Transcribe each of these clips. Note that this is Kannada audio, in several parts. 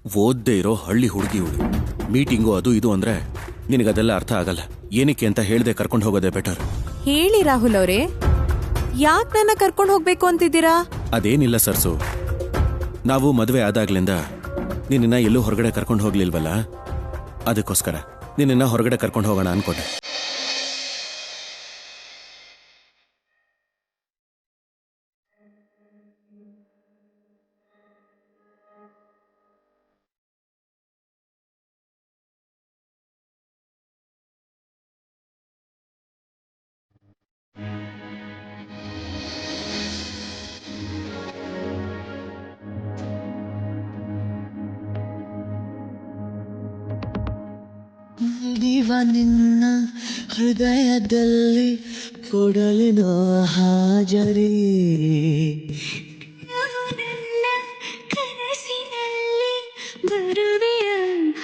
ಓದ್ದೇ ಇರೋ ಹಳ್ಳಿ ಹುಡುಗಿ ಇವಳು. ಮೀಟಿಂಗು ಅದು ಇದು ಅಂದ್ರೆ ನಿನಗದೆಲ್ಲ ಅರ್ಥ ಆಗಲ್ಲ. ಏನಕ್ಕೆ ಅಂತ ಹೇಳ್ದೆ ಕರ್ಕೊಂಡು ಹೋಗೋದೇ ಬೆಟರ್. ಹೇಳಿ ರಾಹುಲ್ ಅವರೇ, ಯಾಕೆ ನನ್ನ ಕರ್ಕೊಂಡು ಹೋಗ್ಬೇಕು ಅಂತಿದ್ದೀರಾ? ಅದೇನಿಲ್ಲ ಸರ್ಸು, ನಾವು ಮದುವೆ ಆದಾಗ್ಲಿಂದ ನಿನ್ನ ಎಲ್ಲೂ ಹೊರಗಡೆ ಕರ್ಕೊಂಡು ಹೋಗ್ಲಿಲ್ವಲ್ಲ, ಅದಕ್ಕೋಸ್ಕರ ನಿನ್ನ ಹೊರಗಡೆ ಕರ್ಕೊಂಡು ಹೋಗೋಣ ಅನ್ಕೊಂಡೆ. ದಿವ ನಿನ್ನ ಹೃದಯದಲ್ಲಿ ಕೊಡಲಿನ ಹಾಜರಿ, ನನ್ನ ಕನಸಿನಲ್ಲಿ ಬರುವೆಯ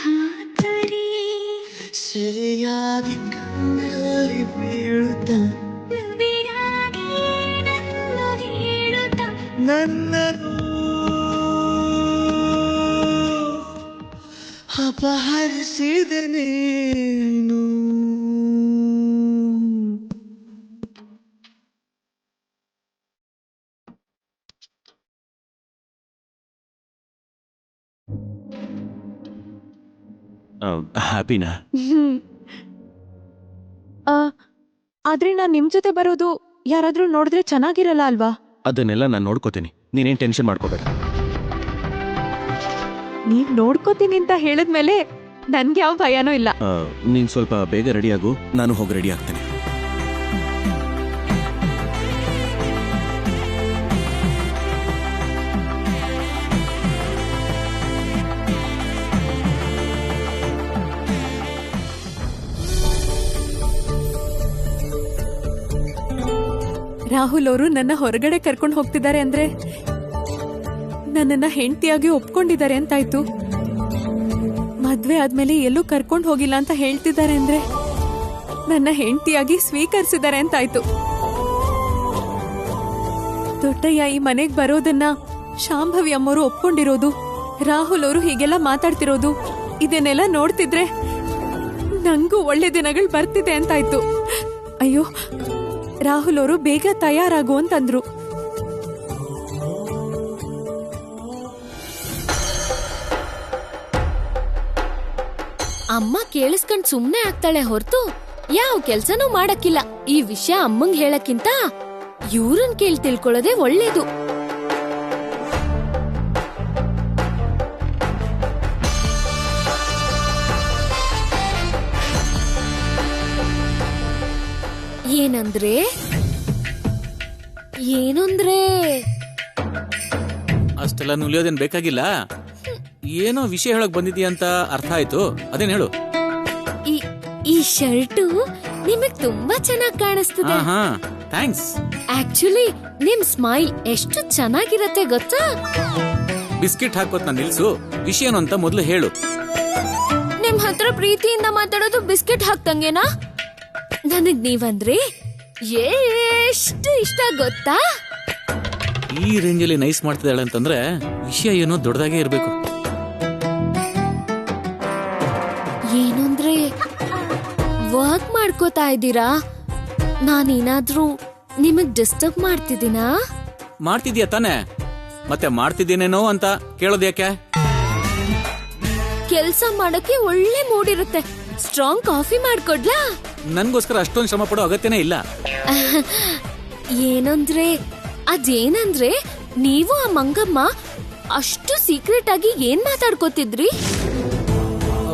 ಹಾತರಿ, ಸರಿಯಾಗಿ ಕಣ್ಣಲ್ಲಿ ಬೀಳುತ್ತ ನವಿರಾಗಿ ನನ್ನ ಹೇಳುತ್ತ ನನ್ನನ್ನು ಅಪಹರಿಸಿದೆ ನೀನು. ಹ್ಯಾಪಿನಾ? ಆದ್ರೆ ನಾನ್ ನಿಮ್ ಜೊತೆ ಬರೋದು ಯಾರಾದ್ರೂ ನೋಡಿದ್ರೆ ಚೆನ್ನಾಗಿರಲ್ಲ ಅಲ್ವಾ? ಅದನ್ನೆಲ್ಲ ನಾನು ನೋಡ್ಕೋತೀನಿ, ನೀನೇನ್ ಟೆನ್ಷನ್ ಮಾಡ್ಕೋಬೇಡ. ನೀವ್ ನೋಡ್ಕೋತೀನಿ ಅಂತ ಹೇಳಿದ್ಮೇಲೆ ನನ್ಗೆ ಯಾವ ಭಯನೂ ಇಲ್ಲ. ನೀನ್ ಸ್ವಲ್ಪ ಬೇಗ ರೆಡಿ ಆಗು, ನಾನು ಹೋಗಿ ರೆಡಿ ಆಗ್ತೇನೆ. ರಾಹುಲ್ ಅವರು ನನ್ನ ಹೊರಗಡೆ ಕರ್ಕೊಂಡು ಹೋಗ್ತಿದ್ದಾರೆ ಅಂದ್ರೆ ನನ್ನನ್ನ ಹೆಂಡತಿಯಾಗಿ ಒಪ್ಕೊಂಡಿದ್ದಾರೆ ಅಂತಾಯ್ತು. ಮದ್ವೆ ಆದ್ಮೇಲೆ ಎಲ್ಲೂ ಕರ್ಕೊಂಡು ಹೋಗಿಲ್ಲ ಅಂತ ಹೇಳ್ತಿದ್ದಾರೆ ಅಂದ್ರೆ ನನ್ನ ಹೆಂಡತಿಯಾಗಿ ಸ್ವೀಕರಿಸಿದ್ದಾರೆ ಅಂತಾಯ್ತು. ದೊಡ್ಡಯ್ಯ ಈ ಮನೆಗ್ ಬರೋದನ್ನ ಶಾಂಭವಿ ಅಮ್ಮವರು ಒಪ್ಕೊಂಡಿರೋದು, ರಾಹುಲ್ ಅವರು ಹೀಗೆಲ್ಲ ಮಾತಾಡ್ತಿರೋದು, ಇದನ್ನೆಲ್ಲ ನೋಡ್ತಿದ್ರೆ ನಂಗೂ ಒಳ್ಳೆ ದಿನಗಳು ಬರ್ತಿದೆ ಅಂತಾಯ್ತು. ಅಯ್ಯೋ, ರಾಹುಲ್ ಅವರು ಬೇಗ ತಯಾರಾಗು ಅಂತಂದ್ರು. ಅಮ್ಮ ಕೇಳಿಸ್ಕೊಂಡ್ ಸುಮ್ನೆ ಆಗ್ತಾಳೆ ಹೊರತು ಯಾವ ಕೆಲ್ಸನೂ ಮಾಡಕ್ಕಿಲ್ಲ. ಈ ವಿಷಯ ಅಮ್ಮಂಗ್ ಹೇಳಕ್ಕಿಂತ ಇವ್ರನ್ ಕೇಳಿ ತಿಳ್ಕೊಳ್ಳೋದೇ ಒಳ್ಳೇದು. ಏನಂದ್ರೆ ಅಷ್ಟೆಲ್ಲ ನುಲಿಯೋದೇನ್ ಬೇಕಾಗಿಲ್ಲ. ಏನೋ ವಿಷಯ ಹೇಳಕ್ ಬಂದಿದ್ಯಾ ಅಂತ ಅರ್ಥ ಆಯ್ತು, ಅದೇನ್ ಹೇಳು. ಈ ಶರ್ಟು ನಿಮಗ್ ತುಂಬಾ ಚೆನ್ನಾಗಿ ಕಾಣಿಸ್ತದೆ. ಥ್ಯಾಂಕ್ಸ್. ಆಕ್ಚುಲಿ ನಿಮ್ ಸ್ಮೈಲ್ ಎಷ್ಟು ಚೆನ್ನಾಗಿರತ್ತೆ ಗೊತ್ತಾ? ಬಿಸ್ಕೆಟ್ ಹಾಕೋತ್ ನಾನು ನಿಲ್ಸು, ವಿಷಯನು ಅಂತ ಮೊದ್ಲು ಹೇಳು. ನಿಮ್ ಹತ್ರ ಪ್ರೀತಿಯಿಂದ ಮಾತಾಡೋದು ಬಿಸ್ಕೆಟ್ ಹಾಕ್ತಂಗೇನಾ? ನನಗ್ ನೀವಂದ್ರೆ ಎಷ್ಟು ಇಷ್ಟ ಗೊತ್ತಾ? ಈ ರೇಂಜಲ್ಲಿ ನೈಸ್ ಮಾಡ್ತಿದ್ದಾಳೆ ಅಂತಂದ್ರೆ ವಿಷಯ ಏನೋ ದೊಡ್ಡದಾಗೆ ಇರ್ಬೇಕು. ಏನಂದ್ರೆ ವರ್ಕ್ ಮಾಡ್ಕೋತಾ ಇದ್ದೀರಾ? ನಾನೇನಾದ್ರೂ ನಿಮಗ್ ಡಿಸ್ಟರ್ಬ್ ಮಾಡ್ತಿದ್ದೀನಾ? ಮಾಡ್ತಿದ್ಯಾ ತಾನೆ, ಮತ್ತೆ ಮಾಡ್ತಿದ್ದೀನೇನೋ ಅಂತ ಕೇಳೋದ್ಯಾಕೆ? ಕೆಲ್ಸ ಮಾಡಕ್ಕೆ ಒಳ್ಳೆ ಮೂಡ್ ಇರುತ್ತೆ. Strong coffee ಮಾಡ್ಕೊಡ್ಲಾ? ನನ್ಗೋಸ್ಕರ ಅಷ್ಟೊಂದು ಶ್ರಮ ಪಡೋ ಅಗತ್ಯನೇ ಇಲ್ಲ. ಅದೇನಂದ್ರೆ ನೀವು ಆ ಮಂಗಮ್ಮ ಅಷ್ಟು ಸೀಕ್ರೆಟ್ ಆಗಿ ಏನ್ ಮಾತಾಡ್ಕೋತಿದ್ರಿ?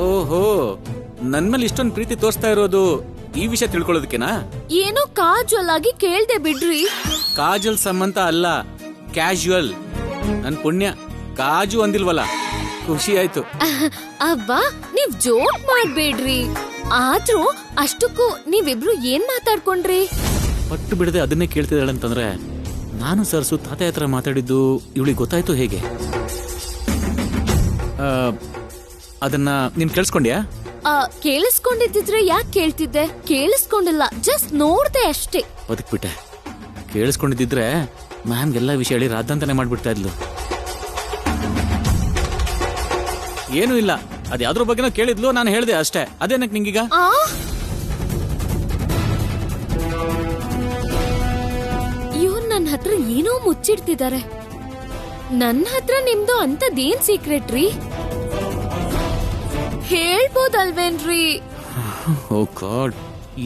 ಓಹೋ, ನನ್ ಮೇಲೆ ಇಷ್ಟೊಂದು ಪ್ರೀತಿ ತೋರಿಸ್ತಾ ಇರೋದು ಈ ವಿಷಯ ತಿಳ್ಕೊಳ್ಳೋದಕ್ಕೆನಾ? ಏನೋ ಕಾಜುವಲ್ ಆಗಿ ಕೇಳ್ದೆ ಬಿಡ್ರಿ. ಕಾಜಲ್ ಸಂಬಂಧ ಅಲ್ಲ, ಕ್ಯಾಶುವಲ್. ನನ್ ಪುಣ್ಯ ಕಾಜು ಅಂದಿಲ್ವಲ್ಲ, ಖುಷಿ ಆಯ್ತು. ಅವ್ವಾ, ನೀವ್ ಜೋಕ್ ಮಾಡ್ಬೇಡ್ರಿ. ಆದ್ರೂ ಅಷ್ಟಕ್ಕೂ ನೀವಿಬ್ರು ಏನ್ ಮಾತಾಡ್ಕೊಂಡ್ರಿ? ಪಟ್ಟು ಬಿಡದೆ ಅದನ್ನೇ ಕೇಳ್ತಿದ್ದಾಳೆ ಅಂತಂದ್ರೆ ನಾನು ಸರ್ಸು ತಾತ ಹತ್ರ ಮಾತಾಡಿದ್ದು ಇವಳಿಗೆ ಗೊತ್ತಾಯ್ತು ಹೇಗೆ? ಅದನ್ನ ನೀನ್ ಕೇಳಿಸ್ಕೊಂಡ್ಯಾ? ಕೇಳಿಸ್ಕೊಂಡಿದ್ರೆ ಯಾಕೆ ಕೇಳ್ತಿದ್ದೆ? ಕೇಳಿಸ್ಕೊಂಡಿಲ್ಲ, ಜಸ್ಟ್ ನೋಡ್ದೆ ಅಷ್ಟೇ. ಬದುಕ್ಬಿಟ್ಟೆ. ಕೇಳಿಸ್ಕೊಂಡಿದ್ರೆ ಮ್ಯಾಮ್ಗೆಲ್ಲ ವಿಷಯ ಹೇಳಿ ರಾದಂತಾನೆ ಮಾಡ್ಬಿಡ್ತಾ ಇದ್ಲು. ಏನೂ ಇಲ್ಲ. ಅದ್ ಯಾವ್ದ್ರ ಬಗ್ಗೆನೋ ಕೇಳಿದ್ಲು, ನಾನು ಹೇಳ್ದೆ ಅಷ್ಟೇ. ಅದೇನಕ್ ನಿಂಗೀಗ? ಆ ಇವ್ರು ನನ್ನ ಹತ್ರ ಏನೋ ಮುಚ್ಚಿಡ್ತಿದ್ದಾರೆ. ನನ್ನ ಹತ್ರ ನಿಮ್ದು ಅಂತದೇನ್ ಸೀಕ್ರೆಟ್ ರೀ? ಹೇಳ್ಬೋದಲ್ವೇನ್ರಿ? ಓ ಗಾಡ್,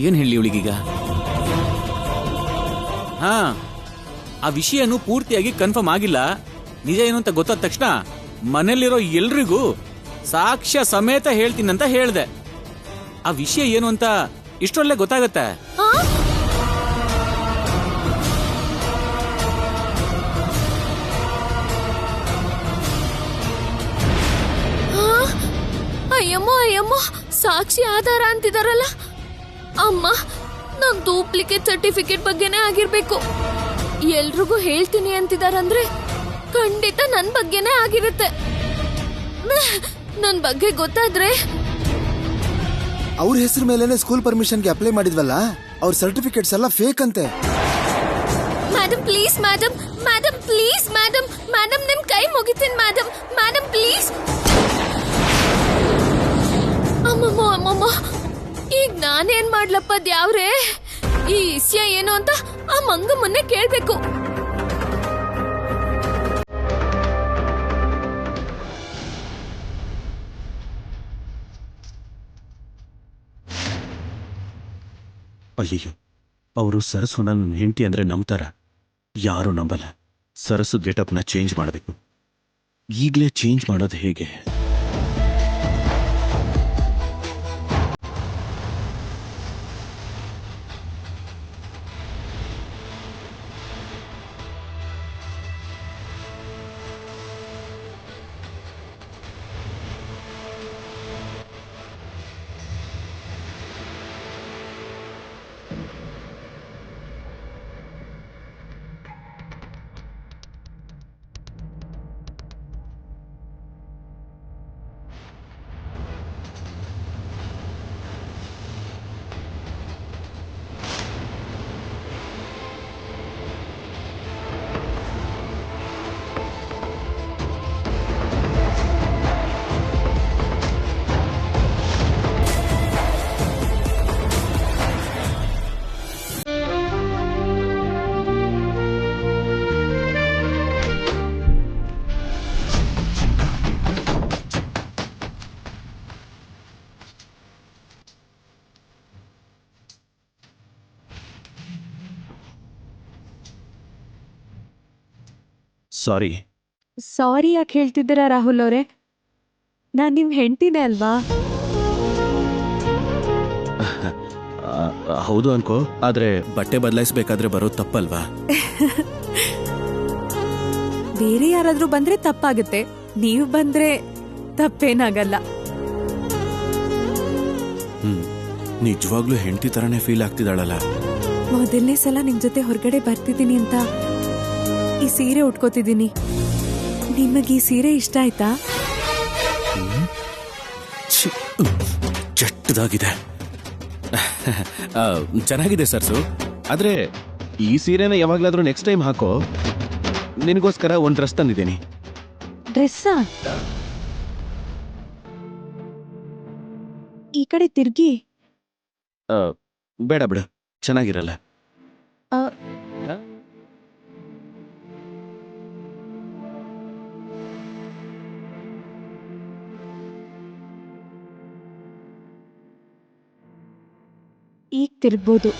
ಏನ್ ಹೇಳಿ ಇವಳಿಗೀಗ? ಹಾ, ಆ ವಿಷಯನು ಪೂರ್ತಿಯಾಗಿ ಕನ್ಫರ್ಮ್ ಆಗಿಲ್ಲ. ನಿಜ ಏನು ಅಂತ ಗೊತ್ತಾದ ತಕ್ಷಣ ಮನೇಲಿರೋ ಎಲ್ರಿಗೂ ಸಾಕ್ಷ್ಯ ಸಮೇತ ಹೇಳ್ತೀನಂತ ಹೇಳ್ದೆ. ಆ ವಿಷಯ ಏನು ಅಂತ ಇಷ್ಟರಲ್ಲೇ ಗೊತ್ತಾಗತ್ತೆ. ಆ? ಆ? ಅಯ್ಯಮ್ಮ, ಸಾಕ್ಷಿ ಆಧಾರ ಅಂತಿದಾರಲ್ಲ. ಅಮ್ಮ, ನಾನ್ ಡೂಪ್ಲಿಕೇಟ್ ಸರ್ಟಿಫಿಕೇಟ್ ಬಗ್ಗೆನೇ ಆಗಿರ್ಬೇಕು. ಎಲ್ರಿಗೂ ಹೇಳ್ತೀನಿ ಅಂತಿದಾರಂದ್ರೆ ಖಂಡಿತ ನನ್ ಬಗ್ಗೆನೇ ಆಗಿರುತ್ತೆ. ನನ್ ಬಗ್ಗೆ ಗೊತ್ತಾದ್ರೆ ಅವ್ರ ಹೆಸರು ಮೇಲೆನೆ ಸ್ಕೂಲ್ ಪರ್ಮಿಷನ್ಗೆ ಅಪ್ಲೈ ಮಾಡಿದ್ವಲ್ಲ, ಅವ್ರ ಸರ್ಟಿಫಿಕೇಟ್ಸ್ ಎಲ್ಲ ಫೇಕ್ ಅಂತೆ. Madam please, madam please, madam ನಿಮ್ ಕೈ ಮುಗಿತೀನಿ ಮೇಡಮ್ ಪ್ಲೀಸ್. ಅಮ್ಮಮ್ಮ, ಈಗ ನಾನೇನ್ ಮಾಡ್ಲಪ್ಪ ದ್ಯಾವ್ರೆ? ಈ ವಿಷಯ ಏನು ಅಂತ ಆ ಮಂಗ ಮೊನ್ನೆ ಕೇಳ್ಬೇಕು. ಅಯ್ಯಯ್ಯೋ, ಅವರು ಸರಸು ನನ್ನ ಹೆಂಡತಿ ಅಂದ್ರೆ ನಂಬ್ತಾರ? ಯಾರು ನಂಬಲ್ಲ. ಸರಸು ಗೆಟಪ್ನ ಚೇಂಜ್ ಮಾಡಬೇಕು. ಈಗಲೇ ಚೇಂಜ್ ಮಾಡೋದು ಹೇಗೆ? ಸಾರಿ ಯಾಕೆ ಹೇಳ್ತಿದ್ದೀರಾ ರಾಹುಲ್ ಅವರೇ? ನಾನ್ ನಿಮ್ ಹೆಂಡ್ತಿನೇ ಅಲ್ವಾ? ಹೌದು ಅನ್ಕೋ, ಆದ್ರೆ ಬಟ್ಟೆ ಬದಲಾಯಿಸ್ಬೇಕಾದ್ರೆ ಬರೋದು ತಪ್ಪಲ್ವಾ? ಬೇರೆ ಯಾರಾದ್ರೂ ಬಂದ್ರೆ ತಪ್ಪಾಗುತ್ತೆ, ನೀವು ಬಂದ್ರೆ ತಪ್ಪೇನಾಗಲ್ಲ. ನಿಜವಾಗ್ಲೂ ಹೆಂಡತಿ ತರನೇ ಫೀಲ್ ಆಗ್ತಿದ್ದಾಳಲ್ಲ. ಮೊದಲನೇ ಸಲ ನಿಮ್ ಜೊತೆ ಹೊರಗಡೆ ಬರ್ತಿದ್ದೀನಿ ಅಂತ ಈ ಸೀರೆ ಉಟ್ಕೋತಿದ್ದೀನಿ. ನಿಮಗೆ ಈ ಸೀರೆ ಇಷ್ಟ ಆಯ್ತಾ? ಚಟ್ಟದಾಗಿದೆ. ಚೆನ್ನಾಗಿದೆ ಸರ್ಸು. ಆದ್ರೆ ಈ ಸೀರೆನ ಯಾವಾಗ್ಲಾದ್ರೂ ನೆಕ್ಸ್ಟ್ ಟೈಮ್ ಹಾಕೋ. ನಿನಗೋಸ್ಕರ ಒಂದು ಡ್ರೆಸ್ ತಂದಿದ್ದೀನಿ. ಡ್ರೆಸ್ಸಾ? ಈ ಕಡೆ ತಿರ್ಗಿ. ಬೇಡ ಬಿಡು, ಚೆನ್ನಾಗಿರಲ್ಲ. ಈಗ ತಿರ್ಗ್ಬೋದು.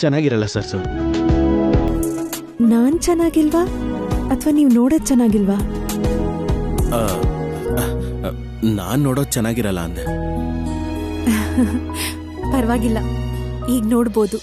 ಚೆನ್ನಾಗಿರಲ್ಲ ಸರ್ಸು. ನಾನ್ ಚೆನ್ನಾಗಿಲ್ವಾ ಅಥವಾ ನೀವು ನೋಡೋದ್ ಚೆನ್ನಾಗಿಲ್ವಾ? ನಾನ್ ನೋಡೋದು ಚೆನ್ನಾಗಿರಲ್ಲ ಅಂದೆ. ಪರವಾಗಿಲ್ಲ, ಈಗ ನೋಡ್ಬೋದು.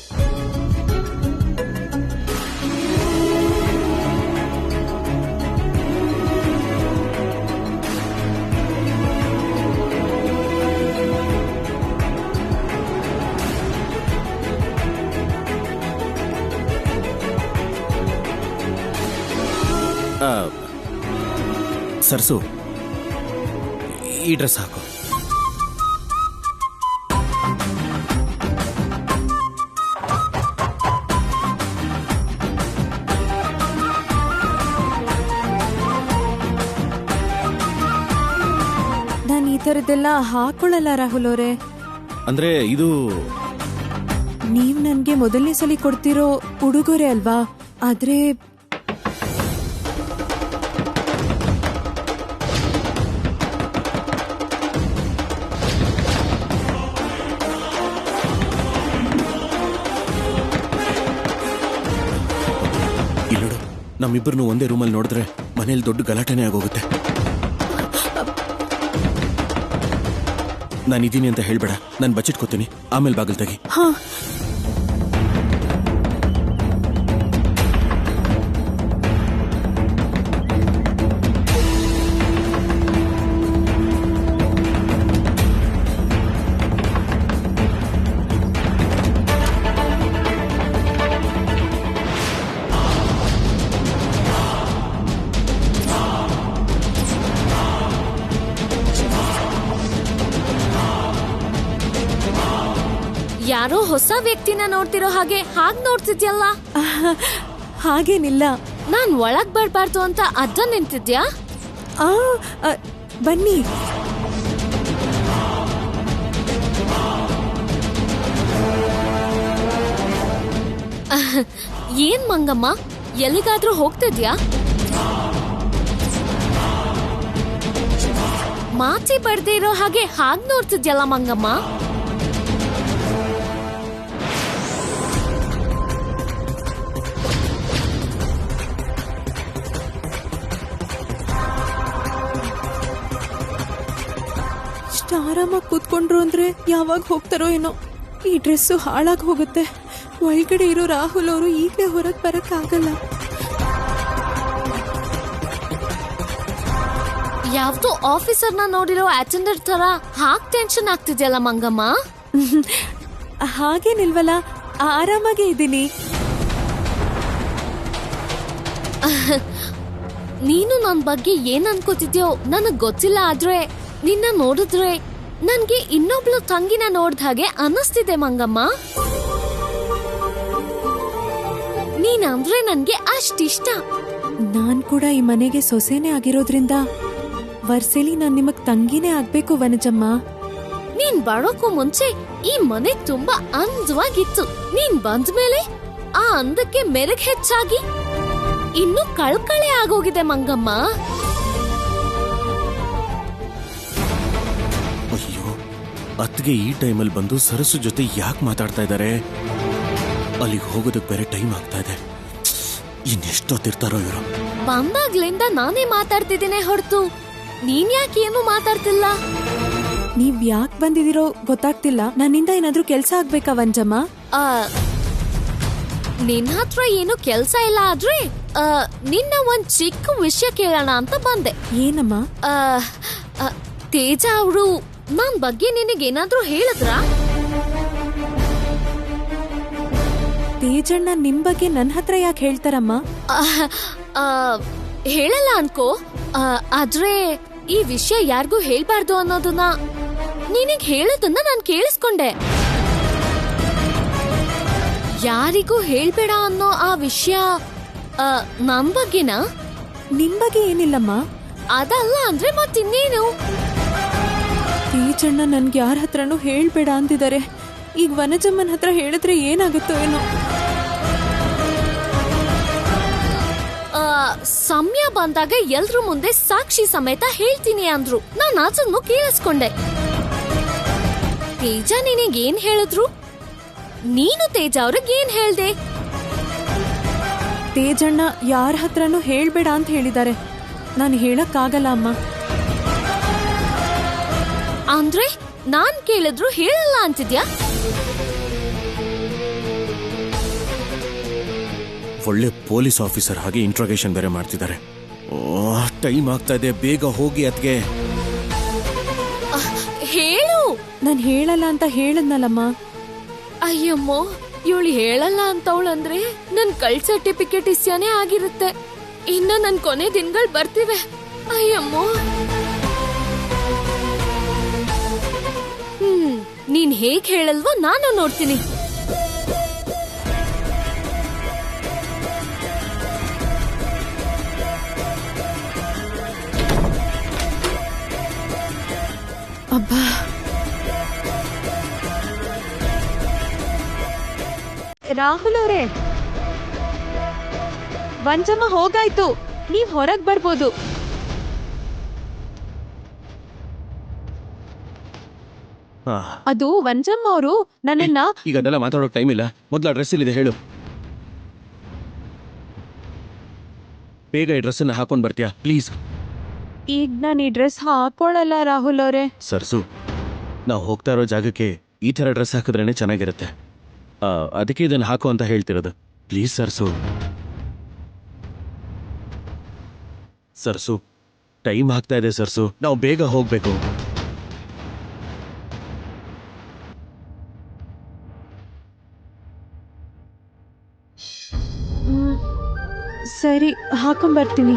ಸರ್ಸು, ಈ ಡ್ರೆಸ್ ಹಾಕು. ಈ ತರದ್ದೆಲ್ಲ ಹಾಕೊಳ್ಳಲ್ಲ ರಾಹುಲ್ ಅವರೇ. ಅಂದ್ರೆ ಇದು ನೀವ್ ನನ್ಗೆ ಮೊದಲನೇ ಸಲ ಕೊಡ್ತಿರೋ ಉಡುಗೊರೆ ಅಲ್ವಾ, ಆದ್ರೆ ಇಲ್ಲೋಡು, ನಮ್ಮಿಬ್ಬರನ್ನು ಒಂದೇ ರೂಮಲ್ಲಿ ನೋಡಿದ್ರೆ ಮನೇಲಿ ದೊಡ್ಡ ಗಲಾಟೆನೇ ಆಗೋಗುತ್ತೆ. ನಾನಿದ್ದೀನಿ ಅಂತ ಹೇಳ್ಬೇಡ, ನಾನು ಬಚ್ಚಿಟ್ಕೋತೀನಿ, ಆಮೇಲೆ ಬಾಗಿಲು ತೆಗಿ. ಹಾ. ಯಾರೋ ಹೊಸ ವ್ಯಕ್ತಿನ ನೋಡ್ತಿರೋ ಹಾಗ್ ನೋಡ್ತಿದ್ಯಲ್ಲ. ಹಾಗೇನಿಲ್ಲ. ನಾನ್ ಒಳಗ್ ಬರ್ಬಾರ್ದು ಅಂತ ಅಡ್ಡ ನಿಂತಿದ್ಯಾ? ಆ ಬನ್ನಿ. ಏನ್ ಮಂಗಮ್ಮ, ಎಲ್ಲಿಗಾದ್ರೂ ಹೋಗ್ತಿದ್ಯಾ? ಮಾಚಿ ಬರ್ದೇ ಇರೋ ಹಾಗ್ ನೋಡ್ತಿದ್ಯಲ್ಲ ಮಂಗಮ್ಮ. ಇಷ್ಟು ಆರಾಮಾಗಿ ಕೂತ್ಕೊಂಡ್ರು ಅಂದ್ರೆ ಯಾವಾಗ ಹೋಗ್ತಾರೋ ಏನೋ. ಈ ಡ್ರೆಸ್ಸು ಹಾಳಾಗಿ ಹೋಗುತ್ತೆ. ಒಳಗಡೆ ಇರೋ ರಾಹುಲ್ ಅವರು ಈಗಲೇ ಹೊರಗೆ ಬರಕ್ಕಾಗಲ್ಲ. ಯಾವ್ದೋ ಆಫೀಸರ್ನ ನೋಡಿರೋ ಅಟೆಂಡರ್ ತರ ಹಾಗ್ ಟೆನ್ಷನ್ ಆಗ್ತಿದ್ಯಲ್ಲ ಮಂಗಮ್ಮ. ಹಾಗೇನಿಲ್ವಲ್ಲ, ಆರಾಮಾಗೇ ಇದ್ದೀನಿ. ನೀನು ನನ್ ಬಗ್ಗೆ ಏನ್ ಅನ್ಕೋತಿದ್ಯೋ ನನಗ್ ಗೊತ್ತಿಲ್ಲ, ಆದ್ರೆ ನಿನ್ನ ನೋಡಿದ್ರೆ ನನ್ಗೆ ಇನ್ನೊಬ್ಳು ತಂಗಿನ ನೋಡ್ದ ಹಾಗೆ ಅನ್ನಿಸ್ತಿದೆ ಮಂಗಮ್ಮ. ನೀನಂದ್ರೆ ನನ್ಗೆ ಅಷ್ಟಿಷ್ಟ. ನಾನ್ ಕೂಡ ಈ ಮನೆಗೆ ಸೊಸೆನೇ ಆಗಿರೋದ್ರಿಂದ ವರ್ಷಲಿ ನಾನ್ ನಿಮಗ್ ತಂಗಿನೇ ಆಗ್ಬೇಕು ವನಜಮ್ಮ. ನೀನ್ ಬರೋಕ್ಕೂ ಮುಂಚೆ ಈ ಮನೆ ತುಂಬಾ ಅಂದವಾಗಿತ್ತು. ನೀನ್ ಬಂದ್ಮೇಲೆ ಆ ಅಂದಕ್ಕೆ ಮೆರುಗ್ ಹೆಚ್ಚಾಗಿ ಇನ್ನು ಕಳ್ಕಳೆ ಆಗೋಗಿದೆ ಮಂಗಮ್ಮ. ಅಯ್ಯೋ, ಅತ್ಗೆ ಈ ಟೈಮಲ್ಲಿ ಬಂದು ಸರಸು ಜೊತೆ ಯಾಕೆ ಮಾತಾಡ್ತಾ ಇದ್ದಾರೆ? ಅಲ್ಲಿಗೆ ಹೋಗೋದಕ್ಕೆ ಬೇರೆ ಟೈಮ್ ಆಗ್ತಾ ಇದೆ. ಇನ್ನೆಷ್ಟೊತ್ತಿರ್ತಾರೋ ಇವರು. ಬಂದಾಗ್ಲಿಂದ ನಾನೇ ಮಾತಾಡ್ತಿದ್ದೀನಿ ಹೊರತು ನೀನ್ ಯಾಕೆ ಏನು ಮಾತಾಡ್ತಿಲ್ಲ? ನೀವ್ ಯಾಕೆ ಬಂದಿದಿರೋ ಗೊತ್ತಾಗ್ತಿಲ್ಲ. ನನ್ನಿಂದ ಏನಾದ್ರೂ ಕೆಲ್ಸ ಆಗ್ಬೇಕಾ ವಂಜಮ್ಮ? ನಿನ್ನ ಹತ್ರ ಏನು ಕೆಲ್ಸ ಇಲ್ಲ, ಆದ್ರೆ ನಿನ್ನ ಒಂದ್ ಚಿಕ್ಕ ವಿಷಯ ಕೇಳೋಣ ಅಂತ ಬಂದೆ. ಏನಮ್ಮ? ತೇಜ ಅವರು ನನ್ ಬಗ್ಗೆ ನಿನಗೇನಾದ್ರೂ ಹೇಳಿದ್ರಾ? ತೇಜಣ್ಣ ನಿಮ್ ಬಗ್ಗೆ ನನ್ ಹತ್ರ ಯಾಕೆ ಹೇಳ್ತಾರಮ್ಮ? ಹೇಳಲ್ಲ ಅನ್ಕೋ, ಆದ್ರೆ ಈ ವಿಷಯ ಯಾರಿಗೂ ಹೇಳ್ಬಾರ್ದು ಅನ್ನೋದನ್ನ ನಿನಗ್ ಹೇಳೋದನ್ನ ನಾನ್ ಕೇಳಿಸ್ಕೊಂಡೆ. ಯಾರಿಗೂ ಹೇಳ್ಬೇಡ ಅನ್ನೋ ಆ ವಿಷಯ ನನ್ ಬಗ್ಗೆನಾ? ನಿಮ್ ಬಗ್ಗೆ ಏನಿಲ್ಲಮ್ಮ. ಅದಲ್ಲ ಅಂದ್ರೆ ಮತ್ತಿನ್ನೇನು? ತೇಜಣ್ಣ ನನ್ಗೆ ಯಾರ ಹತ್ರನೂ ಹೇಳ್ಬೇಡ ಅಂತಿದ್ದಾರೆ. ಈಗ ವನಜಮ್ಮನ್ ಹತ್ರ ಹೇಳಿದ್ರೆ ಏನಾಗುತ್ತೋ ಏನೋ. ಸಮಯ ಬಂದಾಗ ಎಲ್ರ ಮುಂದೆ ಸಾಕ್ಷಿ ಸಮೇತ ಹೇಳ್ತೀನಿ ಅಂದ್ರು. ನಾನು ಅದನ್ನು ಕೇಳಿಸ್ಕೊಂಡೆ. ತೇಜ ನಿನಗೇನ್ ಹೇಳಿದ್ರು? ನೀನು ತೇಜ ಅವ್ರಿಗೆ ಏನ್ ಹೇಳ್ದೆ? ತೇಜಣ್ಣ ಯಾರ ಹತ್ರನೂ ಹೇಳ್ಬೇಡ ಅಂತ ಹೇಳಿದ್ದಾರೆ. ನಾನು ಹೇಳಕ್ಕಾಗಲ್ಲ ಅಮ್ಮ. ಅಂದ್ರೆ ನಾನ್ ಕೇಳಿದ್ರು ಹೇಳಲ್ಲ ಅಂತಿದ್ಯಾ? ಒಳ್ಳೆ ಪೊಲೀಸ್ ಆಫೀಸರ್ ಹಾಗೆ ಇಂಟ್ರೋಗೇಷನ್ ಬೇರೆ ಮಾಡ್ತಿದ್ದಾರೆ. ಟೈಮ್ ಆಗ್ತಾ ಇದೆ, ಬೇಗ ಹೋಗಿ ಅತ್ಗೆ. ಹೇಳು. ನಾನು ಹೇಳಲ್ಲ ಅಂತ ಹೇಳದ್ನಲ್ಲಮ್ಮ. ಅಯ್ಯಮ್ಮೋ, ಇವಳು ಹೇಳಲ್ಲ ಅಂತವಳಂದ್ರೆ ನನ್ ಕಳ್ ಸರ್ಟಿಫಿಕೇಟ್ ಇಸ್ಯಾನೇ ಆಗಿರುತ್ತೆ. ಇನ್ನ ನನ್ ಕೊನೆ ದಿನಗಳು ಬರ್ತಿವೆ. ಅಯ್ಯಮ್ಮೋ. ನೀನ್ ಹೇಗ್ ಹೇಳಲ್ವೋ ನಾನು ನೋಡ್ತೀನಿ. ಅಬ್ಬಾ, ರಾಹುಲ್ ಅವರೇ, ವಂಚಮ್ಮ ಹೋಗಾಯ್ತು, ನೀವ್ ಹೊರಗ್ ಬರ್ಬೋದು. ಹಾ, ಅದು ವಂಚಮ್ಮ ಅವರು ನನ್ನನ್ನ ಈಗ ಅದೆಲ್ಲ ಮಾತಾಡೋಕೆ ಟೈಮ್ ಇಲ್ಲ. ಮೊದಲು ಆ ಡ್ರೆಸ್ ಇಲ್ಲಿದೆ, ಹೇಳು. ಬೇಗ ಈ ಡ್ರೆಸ್ಸನ್ನು ಹಾಕೊಂಡು ಬರ್ತೀಯಾ ಪ್ಲೀಸ್? ಈಗ ನಾನು ಈ ಡ್ರೆಸ್ ಹಾಕೊಳ್ಳಲ್ಲ ರಾಹುಲ್ ಅವರೇ. ಸರ್ಸು, ನಾವು ಹೋಗ್ತಾ ಇರೋ ಜಾಗಕ್ಕೆ ಈ ಥರ ಡ್ರೆಸ್ ಹಾಕಿದ್ರೇ ಚೆನ್ನಾಗಿರುತ್ತೆ. ಅದಕ್ಕೆ ಇದನ್ನು ಹಾಕು ಅಂತ ಹೇಳ್ತಿರೋದು. ಪ್ಲೀಸ್ ಸರ್ಸು. ಸರ್ಸು, ಟೈಮ್ ಆಗ್ತಾ ಇದೆ ಸರ್ಸು, ನಾವು ಬೇಗ ಹೋಗ್ಬೇಕು. ಸರಿ, ಹಾಕೊಂಬರ್ತೀನಿ.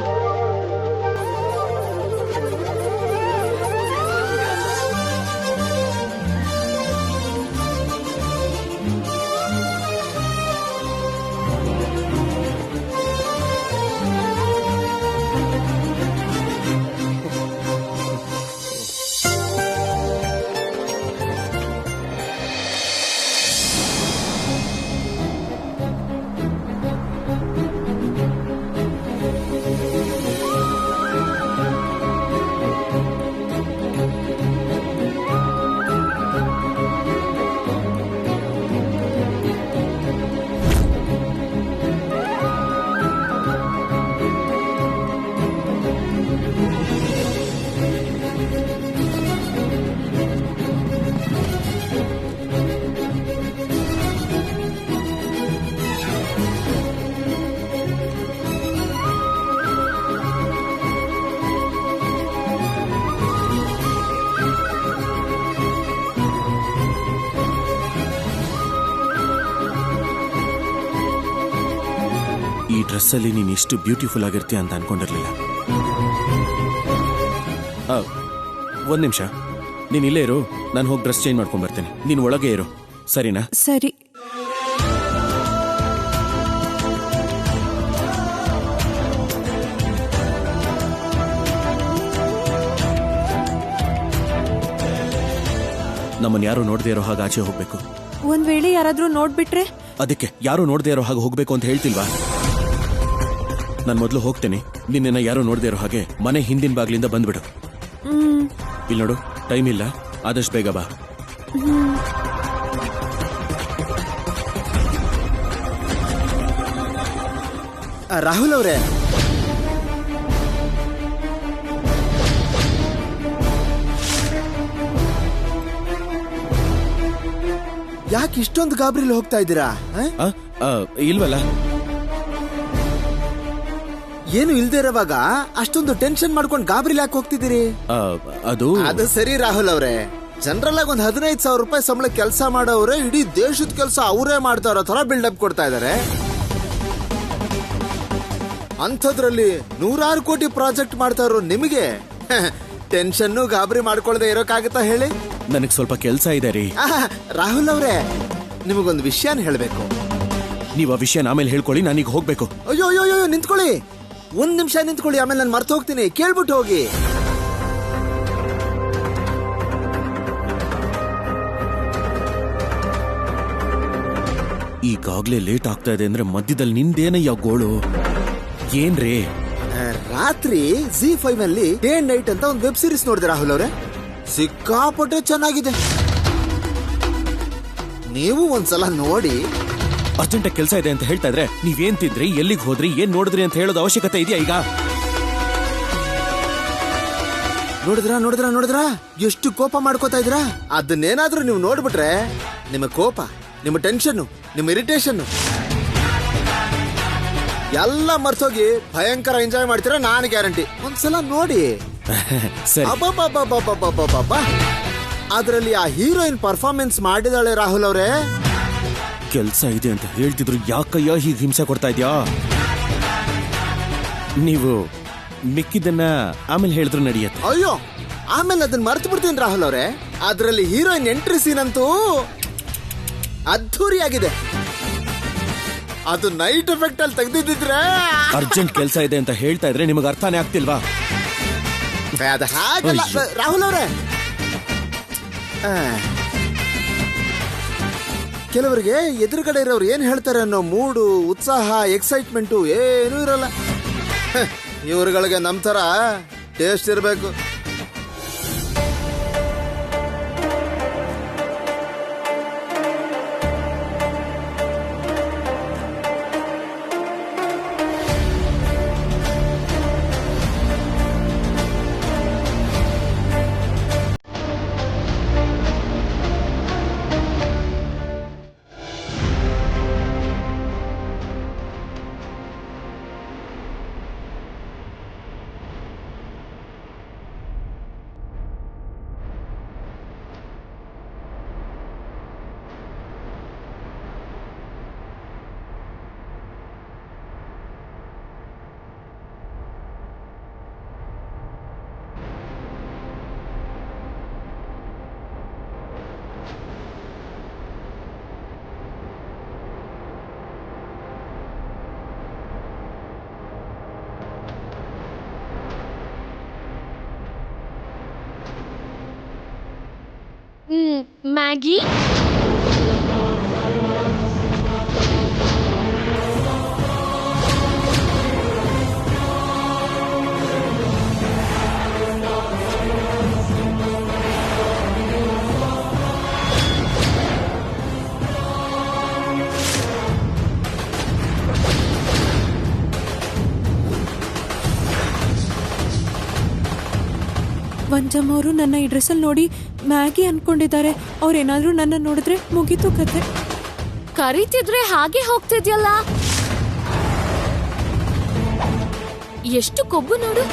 ಈ ಡ್ರೆಸ್ಸಲ್ಲಿ ನೀನು ಇಷ್ಟು ಬ್ಯೂಟಿಫುಲ್ ಆಗಿರ್ತೀಯ ಅಂತ ಅನ್ಕೊಂಡಿರ್ಲಿಲ್ಲ. ಒಂದು ನಿಮಿಷ, ನೀನು ಇಲ್ಲೇ ಇರು, ನಾನು ಹೋಗಿ ಡ್ರೆಸ್ ಚೇಂಜ್ ಮಾಡ್ಕೊಂಡ್ ಬರ್ತೇನೆ. ನೀನು ಒಳಗೆ ಇರು, ಸರಿನಾ? ಸರಿ. ನಮ್ಮನ್ನು ಯಾರು ನೋಡದೇ ಇರೋ ಹಾಗೆ ಆಚೆ ಹೋಗ್ಬೇಕು. ಒಂದ್ ವೇಳೆ ಯಾರಾದ್ರೂ ನೋಡ್ಬಿಟ್ರೆ? ಅದಕ್ಕೆ ಯಾರು ನೋಡದೇ ಇರೋ ಹಾಗೆ ಹೋಗ್ಬೇಕು ಅಂತ ಹೇಳ್ತಿಲ್ವಾ? ನಾನು ಮೊದಲು ಹೋಗ್ತೇನೆ, ನಿನ್ನ ಯಾರು ನೋಡದೇ ಇರೋ ಹಾಗೆ ಮನೆ ಹಿಂದಿನ ಬಾಗ್ಲಿಂದ ಬಂದ್ಬಿಡು. ಇಲ್ಲಿ ನೋಡು, ಟೈಮ್ ಇಲ್ಲ, ಆದಷ್ಟು ಬೇಗ ಬಾ. ರಾಹುಲ್ ಅವರೇ, ಯಾಕೆ ಇಷ್ಟೊಂದು ಗಾಬರಿಲಿ ಹೋಗ್ತಾ ಇದ್ದೀರಾ? ಇಲ್ವಲ್ಲ, ಏನು ಇಲ್ದೇ ಇರೋವಾಗ ಅಷ್ಟೊಂದು ಟೆನ್ಷನ್ ಮಾಡ್ಕೊಂಡು ಗಾಬರಿಲಿ ಯಾಕೆ ಹೋಗ್ತಿದ್ದೀರಿ? ಅದು ಸರಿ ರಾಹುಲ್ ಅವರೇ, ಜನರಲ್ ಆಗಿ ಒಂದು 15,000 ರೂಪಾಯಿ ಸಂಬಳ ಕೆಲಸ ಮಾಡೋವ್ರೆ ಇಡೀ ದೇಶದ ಕೆಲಸ ಅವರೇ ಮಾಡ್ತಾ ಇರೋ ತರ ಬಿಲ್ಡಪ್ ಕೊಡ್ತಾ ಇದಾರೆ. ಅಂಥದ್ರಲ್ಲಿ 100 ಕೋಟಿ ಪ್ರಾಜೆಕ್ಟ್ ಮಾಡ್ತಾ ಇರೋ ನಿಮಗೆ ಟೆನ್ಷನ್ ಗಾಬರಿ ಮಾಡ್ಕೊಳ್ದೆ ಇರೋಕ್ಕಾಗತ್ತಾ ಹೇಳಿ? ನನಗೆ ಸ್ವಲ್ಪ ಕೆಲಸ ಇದೆ ರೀ. ರಾಹುಲ್ ಅವರೇ, ನಿಮಗೊಂದು ವಿಷಯನ ಹೇಳಬೇಕು. ನೀವು ಆ ವಿಷಯ ಆಮೇಲೆ ಹೇಳ್ಕೊಳ್ಳಿ, ನಾನೀಗ ಹೋಗ್ಬೇಕು. ಅಯ್ಯೋ ಅಯ್ಯೋ ಅಯ್ಯೋ, ನಿಂತ್ಕೊಳ್ಳಿ, 1 ನಿಮಿಷ ನಿಂತ್ಕೊಳ್ಳಿ, ಆಮೇಲೆ ನಾನು ಮರ್ತು ಹೋಗ್ತೀನಿ. ಕೇಳ್ಬಿಟ್ಟು ಹೋಗಿ. ಈಗಾಗ್ಲೇ ಲೇಟ್ ಆಗ್ತಾ ಇದೆ ಅಂದ್ರೆ ಮಧ್ಯದಲ್ಲಿ ನಿಂದೇನಯ್ಯ ಗೋಳು? ಏನ್ರಿ? ರಾತ್ರಿ ZEE5 ನಲ್ಲಿ ಡೇ ಅಂಡ್ ನೈಟ್ ಅಂತ ಒಂದು ವೆಬ್ ಸೀರೀಸ್ ನೋಡಿದೆ ರಾಹುಲ್ ಅವರೇ, ಸಿಕ್ಕಾಪಟ್ಟೆ ಚೆನ್ನಾಗಿದೆ. ನೀವು ಒಂದ್ಸಲ ನೋಡಿ. ಅರ್ಜೆಂಟ್ ಕೆಲಸ ಇದೆ ಅಂತ ಹೇಳ್ತಾ ಇದ್ರೆ ನೀವೇನ್ ತಿಂದ್ರಿ, ಎಲ್ಲಿಗೆ ಹೋದ್ರಿ, ಏನ್ ನೋಡಿದ್ರಿ ಅಂತ ಹೇಳೋದು ಅವಶ್ಯಕತೆ ಇದೆಯಾ ಈಗ? ನೋಡಿದ್ರಾ ಎಷ್ಟು ಕೋಪ ಮಾಡ್ಕೋತಾ ಇದ್ರಾ? ಅದನ್ನೇನಾದ್ರೂ ನೀವು ನೋಡ್ಬಿಟ್ರೆ ನಿಮ್ಮ ಕೋಪ, ನಿಮ್ಮ ಟೆನ್ಷನ್, ನಿಮ್ಮ ಇರಿಟೇಷನ್ ಎಲ್ಲ ಮರ್ತೋಗಿ ಭಯಂಕರ ಎಂಜಾಯ್ ಮಾಡ್ತೀರಾ, ನಾನು ಗ್ಯಾರಂಟಿ. ಒಂದ್ಸಲ ನೋಡಿ. ಅದರಲ್ಲಿ ಆ ಹೀರೋಯಿನ್ ಪರ್ಫಾರ್ಮೆನ್ಸ್ ಮಾಡಿದಾಳೆ ರಾಹುಲ್ ಅವರೇ. ಕೆಲ್ಸ ಇದೆ ಅಂತ ಹೇಳ್ತಿದ್ರು, ಯಾಕಯ್ಯ ಹೀಗೆ ಹಿಂಸೆ ಕೊಡ್ತಾ ಇದ್ಯಾ? ನೀವು ಮಿಕ್ಕಿದ್ದನ್ನ ಆಮೇಲೆ ಹೇಳಿದ್ರು ನಡೆಯುತ್ತೆ. ಅಯ್ಯೋ, ಆಮೇಲೆ ಅದನ್ನ ಮರ್ತು ಬಿಡ್ತೀನಿ ರಾಹುಲ್ ಅವರೇ. ಅದರಲ್ಲಿ ಹೀರೋಯಿನ್ ಎಂಟ್ರಿ ಸೀನ್ ಅಂತೂ ಅದ್ಧೂರಿಯಾಗಿದೆ. ಅದು ನೈಟ್ ಎಫೆಕ್ಟ್ ಅಲ್ಲಿ ತೆಗೆದಿದ್ರೆ. ಅರ್ಜೆಂಟ್ ಕೆಲಸ ಇದೆ ಅಂತ ಹೇಳ್ತಾ ಇದ್ರೆ ನಿಮಗೆ ಅರ್ಥನೇ ಆಗ್ತಿಲ್ವಾ? ಅದು ಹಾಗಲ್ಲ ರಾಹುಲ್ ಅವರೇ. ಕೆಲವರಿಗೆ ಎದುರುಗಡೆ ಇರೋರು ಏನ್ ಹೇಳ್ತಾರೆ ಅನ್ನೋ ಮೂಡು, ಉತ್ಸಾಹ, ಎಕ್ಸೈಟ್ಮೆಂಟು ಏನೂ ಇರಲ್ಲ. ಇವ್ರುಗಳಿಗೆ ನಮ್ ತರ ಟೇಸ್ಟ್ ಇರಬೇಕು. ಮ್ಯಾಗಿ, ವಂಜಮ್ ಅವರು ನನ್ನ ಈ ಡ್ರೆಸ್ಸಲ್ಲಿ ನೋಡಿ ಮ್ಯಾಗಿ ಅನ್ಕೊಂಡಿದ್ದಾರೆ. ಅವ್ರೇನಾದ್ರೂ ನನ್ನ ನೋಡಿದ್ರೆ ಮುಗೀತು ಕತೆ. ಕರೀತಿದ್ರೆ ಹಾಗೆ ಹೋಗ್ತಿದ್ಯಲ್ಲ, ಎಷ್ಟು ಕೊಬ್ಬು ನೋಡು.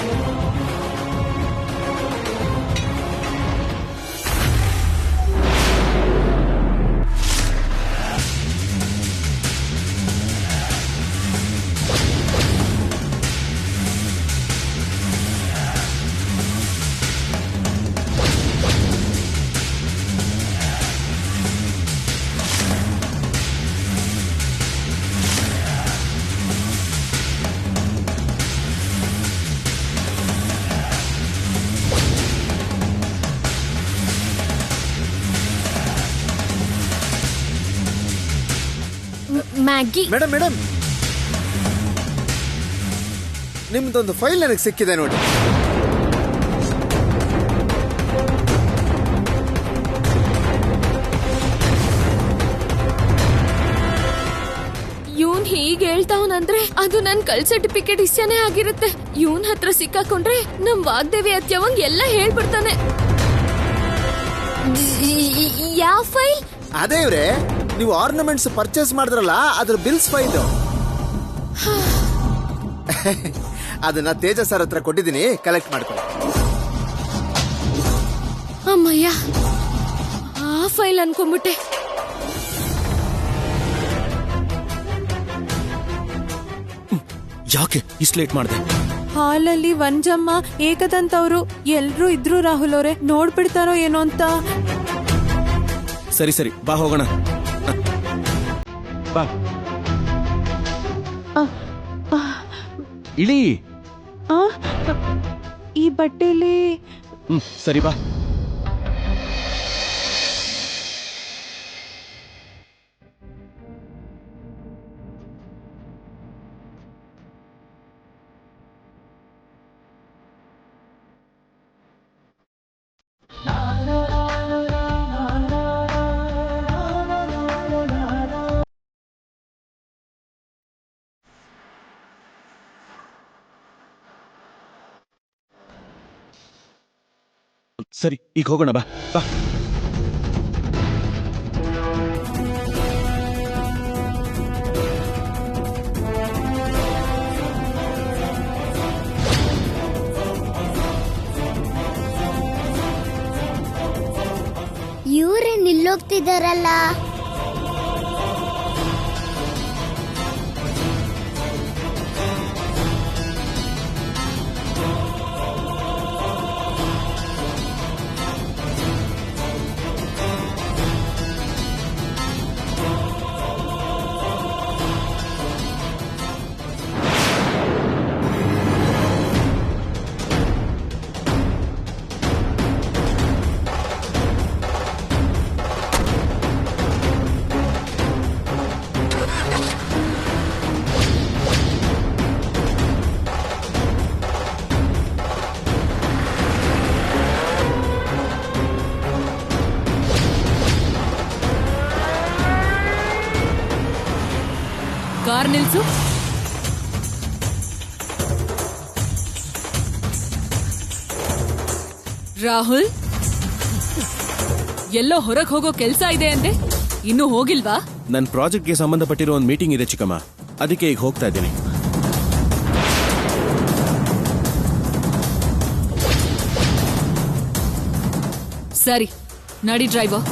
ಮ್ಯಾಗಿ, ಮೇಡಮ್ ಮೇಡಮ್, ನಿಮ್ದೊಂದು ಫೈಲ್ ನನಗೆ ಸಿಕ್ಕಿದೆ ನೋಡಿ. ಇವನ್ ಹೀಗೆ ಹೇಳ್ತಾವನಂದ್ರೆ ಅದು ನನ್ ಕಲ್ ಸರ್ಟಿಫಿಕೇಟ್ ಇಷ್ಟನೇ ಆಗಿರುತ್ತೆ. ಇವನ್ ಹತ್ರ ಸಿಕ್ಕಾಕೊಂಡ್ರೆ ನಮ್ ವಾಗ್ದೇವಿ ಅತ್ಯವಂಗ್ ಎಲ್ಲ ಹೇಳ್ಬಿಡ್ತಾನೆ. ಯಾವ ಫೈಲ್? ಅದೇ ಇವ್ರೆ, ನೀವು ಆರ್ನಮೆಂಟ್ಸ್ ಪರ್ಚೇಸ್ ಮಾಡಿದ್ರಲ್ಲ, ಅದ್ರ ಬಿಲ್ಸ್ ಫೈಲ್. ಅದನ್ನ ತೇಜ ಸರ್ ಹತ್ರ ಕೊಟ್ಟಿದ್ದೀನಿ, ಕಲೆಕ್ಟ್ ಮಾಡ್ಕೊಳ್ಳಿ. ಅಮ್ಮಯ್ಯ, ಆ ಫೈಲ್ ಅನ್ಕೊಂಡ್ಬಿಟ್ಟೆ. ಯಾಕೆ ಇಷ್ಟು ಲೇಟ್ ಮಾಡಿದೆ? ಹಾಲಲ್ಲಿ ವಂಜಮ್ಮ, ಏಕದಂತ ಅವರು ಎಲ್ರೂ ಇದ್ರು. ರಾಹುಲ್ ಅವರೇ ನೋಡ್ಬಿಡ್ತಾರೋ ಏನೋ ಅಂತ. ಸರಿ ಸರಿ, ಬಾ ಹೋಗೋಣ. ಬಾ ಇಳಿ. ಈ ಬಟ್ಟೆಲಿ ಸರಿ ಬಾ. ಸರಿ, ಈಗ ಹೋಗೋಣ ಬಾ ಬಾ. ಇವ್ರೆ ನಿಲ್ಲೋಗ್ತಿದಾರಲ್ಲ. ಕಾರ್ ನಿಲ್ಸು. ರಾಹುಲ್, ಎಲ್ಲೋ ಹೊರಗ್ ಹೋಗೋ ಕೆಲ್ಸ ಇದೆ ಅಂದೆ, ಇನ್ನೂ ಹೋಗಿಲ್ವಾ? ನನ್ನ ಪ್ರಾಜೆಕ್ಟ್ಗೆ ಸಂಬಂಧಪಟ್ಟಿರೋ ಒಂದು ಮೀಟಿಂಗ್ ಇದೆ ಚಿಕ್ಕಮ್ಮ, ಅದಕ್ಕೆ ಈಗ ಹೋಗ್ತಾ ಇದ್ದೀನಿ. ಸರಿ, ನಡಿ ಡ್ರೈವರ್.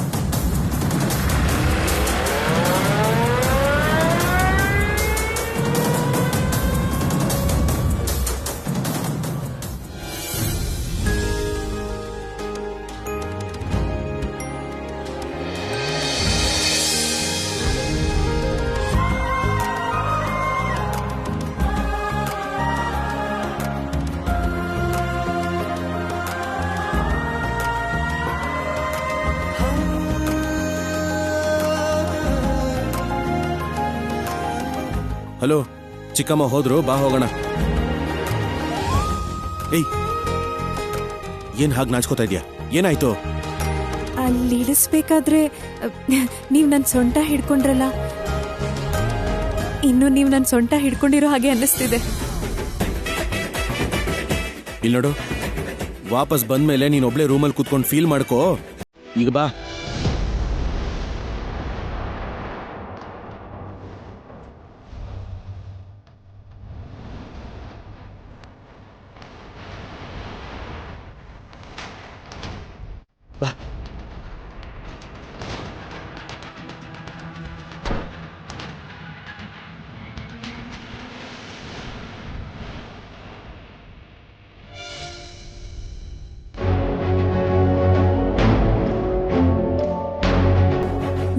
ಹಲೋ, ಚಿಕ್ಕಮ್ಮ ಹೋದ್ರು, ಬಾ ಹೋಗೋಣ. ಏಯ್, ಏನ್ ಹಾಗೆ ನಾಚ್ಕೋತಾ ಇದೀಯಾ? ಏನಾಯ್ತು? ಅಲ್ಲಿ ಇಳಿಸ್ಬೇಕಾದ್ರೆ ನೀವ್ ನನ್ ಸೊಂಟ ಹಿಡ್ಕೊಂಡ್ರಲ್ಲ, ಇನ್ನು ನೀವ್ ನನ್ ಸೊಂಟ ಹಿಡ್ಕೊಂಡಿರೋ ಹಾಗೆ ಅನ್ನಿಸ್ತಿದೆ. ಇಲ್ಲಿ ನೋಡು, ವಾಪಸ್ ಬಂದ್ಮೇಲೆ ನೀನ್ ಒಬ್ಳೆ ರೂಮಲ್ಲಿ ಕೂತ್ಕೊಂಡು ಫೀಲ್ ಮಾಡ್ಕೋ. ಈಗ ಬಾ.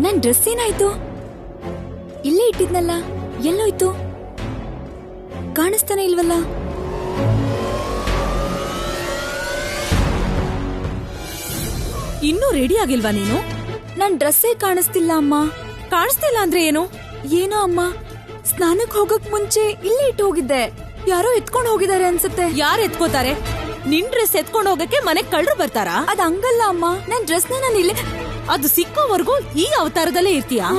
ನನ್ ಡ್ರೆಸ್ ಏನಾಯ್ತು? ಇಲ್ಲೇ ಇಟ್ಟಿದ್ನಲ್ಲ, ಎಲ್ಲೋಯ್ತು? ಕಾಣಿಸ್ತಾನೆ ಇಲ್ವಲ್ಲ. ಇನ್ನೂ ರೆಡಿ ಆಗಿಲ್ವಾ ನೀನು? ನನ್ ಡ್ರೆಸ್ಸೇ ಕಾಣಿಸ್ತಿಲ್ಲ ಅಮ್ಮ. ಕಾಣಿಸ್ತಿಲ್ಲ ಅಂದ್ರೆ ಏನು? ಏನೋ ಅಮ್ಮ, ಸ್ನಾನಕ್ ಹೋಗಕ್ ಮುಂಚೆ ಇಲ್ಲೇ ಇಟ್ಟು ಹೋಗಿದ್ದೆ. ಯಾರೋ ಎತ್ಕೊಂಡ್ ಹೋಗಿದ್ದಾರೆ ಅನ್ಸುತ್ತೆ. ಯಾರು ಎತ್ಕೋತಾರೆ? ನಿನ್ ಡ್ರೆಸ್ ಎತ್ಕೊಂಡ್ ಹೋಗಕ್ಕೆ ಮನೆಗ್ ಕಳ್ರು ಬರ್ತಾರಾ? ಅದ್ ಹಂಗಲ್ಲ ಅಮ್ಮ, ನನ್ ಡ್ರೆಸ್ ನಾನು ಇಲ್ಲೇ, ಅದು ಸಿಕ್ಕೋವರೆಗೂ ಈ ಅವತಾರದಲ್ಲೇ ಇರ್ತೀಯಾ?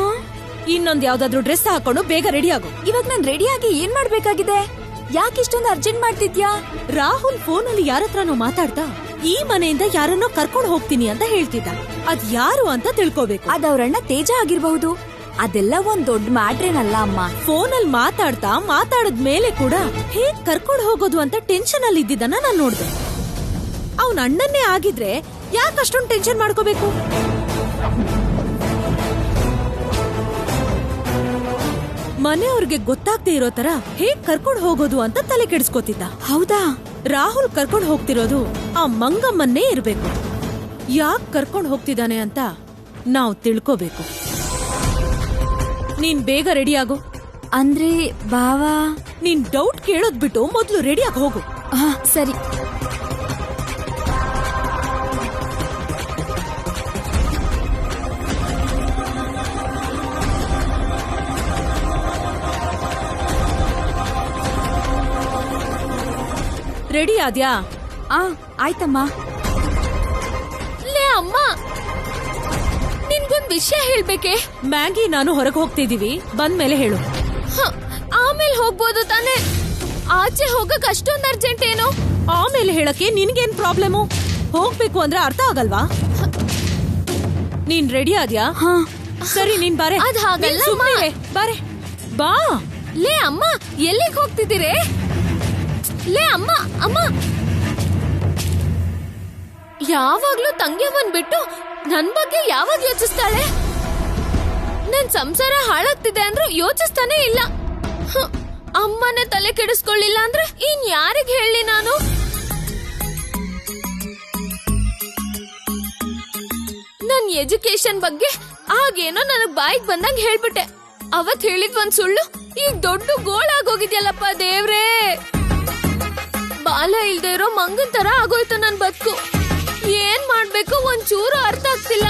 ಇನ್ನೊಂದ್ ಯಾವ್ದಾದ್ರು ಡ್ರೆಸ್ ಹಾಕೊಂಡು ಬೇಗ ರೆಡಿ ಆಗು. ಇವಾಗ ನಾನ್ ರೆಡಿ ಆಗಿ ಏನ್ ಮಾಡ್ಬೇಕಾಗಿದೆ? ಯಾಕೆ ಇಷ್ಟೊಂದು ಅರ್ಜೆಂಟ್ ಮಾಡ್ತಿದ್ಯಾ? ರಾಹುಲ್ ಫೋನಲ್ಲಿ ಯಾರತ್ರನೋ ಮಾತಾಡ್ತಾ ಈ ಮನೆಯಿಂದ ಯಾರನ್ನೋ ಕರ್ಕೊಂಡು ಹೋಗ್ತೀನಿ ಅಂತ ಹೇಳ್ತಿದ್ದ. ಅದ್ ಯಾರು ಅಂತ ತಿಳ್ಕೋಬೇಕು. ಅದವ್ರಣ್ಣ ತೇಜ ಆಗಿರ್ಬಹುದು. ಅದೆಲ್ಲ ಒಂದ್ ದೊಡ್ಡ ಮ್ಯಾಟ್ರೇನಲ್ಲ ಅಮ್ಮ. ಫೋನಲ್ಲಿ ಮಾತಾಡದ್ಮೇಲೆ ಕೂಡ ಹೇಗ್ ಕರ್ಕೊಂಡು ಹೋಗೋದು ಅಂತ ಟೆನ್ಷನ್ ಅಲ್ಲಿ ಇದ್ದಿದ್ದನ್ನ ನಾನ್ ನೋಡ್ದೆ. ಅವನ ಅಣ್ಣನ್ನೇ ಆಗಿದ್ರೆ ಯಾಕೆ ಅಷ್ಟೊಂದು ಟೆನ್ಷನ್ ಮಾಡ್ಕೋಬೇಕು? ಮನೆಯವ್ರಿಗೆ ಗೊತ್ತಾಗ್ದೇ ಇರೋ ತರ ಹೇಗ್ ಕರ್ಕೊಂಡು ಹೋಗೋದು ಅಂತ ತಲೆ ಕೆಡಿಸ್ಕೋತಿದ್ದ. ಹೌದಾ? ರಾಹುಲ್ ಕರ್ಕೊಂಡು ಹೋಗ್ತಿರೋದು ಆ ಮಂಗಮ್ಮನ್ನೇ ಇರ್ಬೇಕು. ಯಾಕ್ ಕರ್ಕೊಂಡು ಹೋಗ್ತಿದ್ದಾನೆ ಅಂತ ನಾವು ತಿಳ್ಕೋಬೇಕು. ನೀನ್ ಬೇಗ ರೆಡಿ ಆಗು. ಅಂದ್ರೆ ಬಾವಾ, ನೀನ್ ಡೌಟ್ ಕೇಳೋದ್ ಬಿಟ್ಟು ಮೊದ್ಲು ರೆಡಿಯಾಗಿ ಹೋಗು. ಸರಿ. ರೆಡಿ ಆದ್ಯಾ? ಆಯ್ತಮ್ಮ. ಲೇ ಅಮ್ಮ, ನಿನ್ಗೊಂದ್ ವಿಷಯ ಹೇಳ್ಬೇಕೆ? ಮ್ಯಾಗಿ ನಾನು ಹೊರಗೆ ಹೋಗ್ತಿದೀವಿ, ಬಂದ್ಮೇಲೆ ಹೇಳು. ಆಮೇಲೆ ಹೋಗ್ಬೋದು ತಾನೆ? ಆಚೆ ಹೋಗಕ್ ಅಷ್ಟೊಂದ್ ಅರ್ಜೆಂಟ್ ಏನು? ಆಮೇಲೆ ಹೇಳಕ್ಕೆ ನಿನ್ಗೇನ್ ಪ್ರಾಬ್ಲಮು? ಹೋಗ್ಬೇಕು ಅಂದ್ರೆ ಅರ್ಥ ಆಗಲ್ವಾ? ನೀನ್ ರೆಡಿ ಆದ್ಯಾ? ಸರಿ, ನೀನ್ ಬಾರೆ. ಅದ್ ಹಾಗಲ್ಲ ಅಮ್ಮ. ಬಾರೆ, ಬಾ. ಲೇ ಅಮ್ಮ, ಎಲ್ಲಿಗೆ ಹೋಗ್ತಿದ್ದೀರೇ? ಲೇ ಅಮ್ಮ, ಅಮ್ಮ, ಯಾವಾಗ್ಲೂ ತಂಗಿಯಮ್ಮನ್ ಬಿಟ್ಟು ನನ್ ಬಗ್ಗೆ ಯಾವಾಗ ಯೋಚಿಸ್ತಾಳೆ? ನನ್ ಸಂಸಾರ ಹಾಳಾಗ್ತಿದೆ ಅಂದ್ರೂ ಯೋಚಿಸ್ತಾನೆ ಇಲ್ಲ. ಅಮ್ಮನೇ ತಲೆ ಕೆಡಿಸ್ಕೊಳ್ಳಿಲ್ಲ ಅಂದ್ರೆ ಇನ್ ಯಾರಿಗ್ ಹೇಳಿ ನಾನು? ನನ್ ಎಜುಕೇಶನ್ ಬಗ್ಗೆ ಆಗೇನೋ ನನಗ್ ಬಾಯಿಗೆ ಬಂದಂಗ್ ಹೇಳ್ಬಿಟ್ಟೆ. ಅವತ್ ಹೇಳಿದ್ ಒಂದ್ ಸುಳ್ಳು ಈಗ ದೊಡ್ಡ ಗೋಳಾಗೋಗಿದ್ಯಲ್ಲಪ್ಪ ದೇವ್ರೇ. ಬಾಲ ಇಲ್ದೇ ಇರೋ ಮಂಗನ್ ತರ ಆಗೋಯ್ತು ನನ್ ಬದುಕು. ಏನ್ ಮಾಡ್ಬೇಕು ಒಂಚೂರು ಅರ್ಥ ಆಗ್ತಿಲ್ಲ.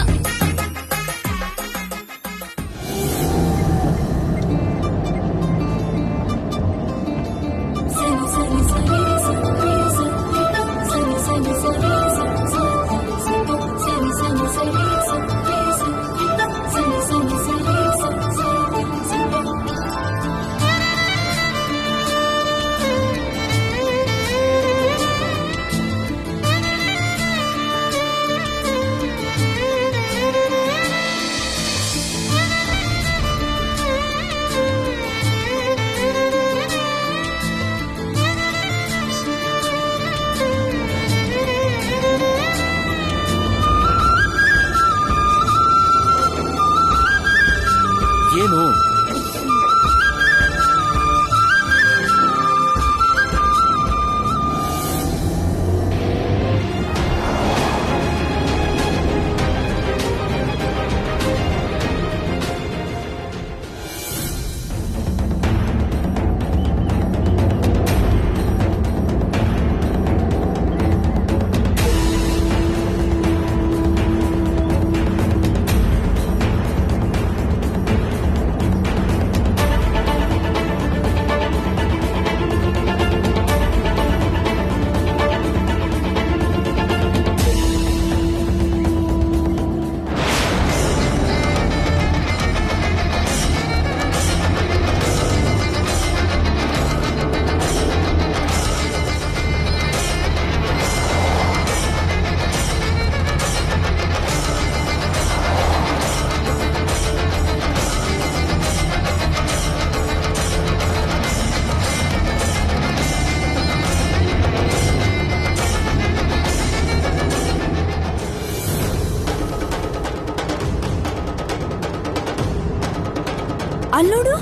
ಅಲ್ಲೋಡು,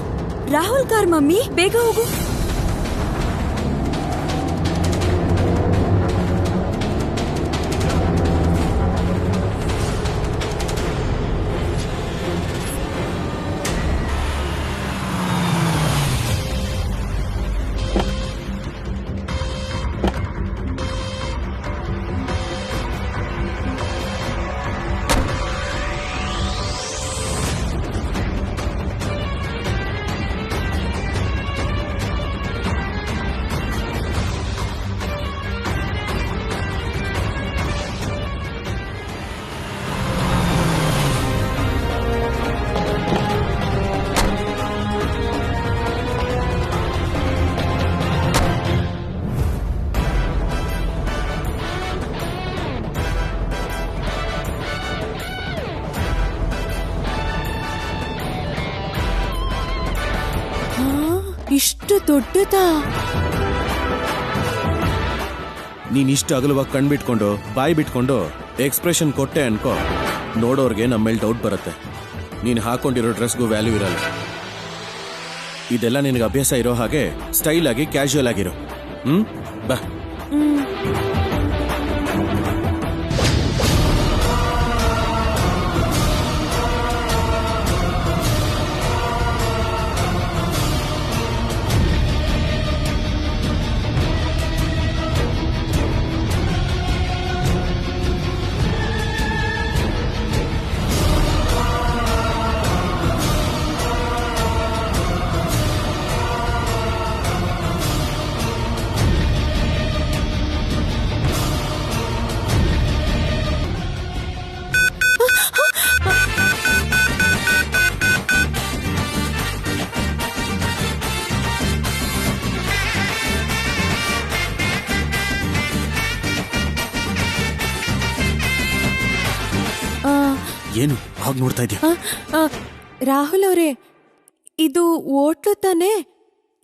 ರಾಹುಲ್ ಕಾರ್ ಮಮ್ಮಿ, ಬೇಗ ಹೋಗು. ಇಷ್ಟು ದೊಡ್ಡದಾ? ನೀನ್ ಇಷ್ಟು ಅಗಲವಾಗಿ ಕಣ್ಬಿಟ್ಕೊಂಡು ಬಾಯಿ ಬಿಟ್ಕೊಂಡು ಎಕ್ಸ್ಪ್ರೆಷನ್ ಕೊಟ್ಟೆ ಅನ್ಕೋ, ನೋಡೋರ್ಗೆ ನಮ್ಮ ಮೇಲೆ ಡೌಟ್ ಬರುತ್ತೆ. ನೀನ್ ಹಾಕೊಂಡಿರೋ ಡ್ರೆಸ್ಗೂ ವ್ಯಾಲ್ಯೂ ಇರಲ್ಲ. ಇದೆಲ್ಲ ನಿನಗೆ ಅಭ್ಯಾಸ ಇರೋ ಹಾಗೆ ಸ್ಟೈಲ್ ಆಗಿ ಕ್ಯಾಶುಯಲ್ ಆಗಿರೋ. ಬಾ. ಏನು ಹಾಗೆ ನೋಡ್ತಾ ಇದೀಯ? ರಾಹುಲ್ ಅವರೇ, ಇದು ಓಟ್ಲು ತಾನೆ?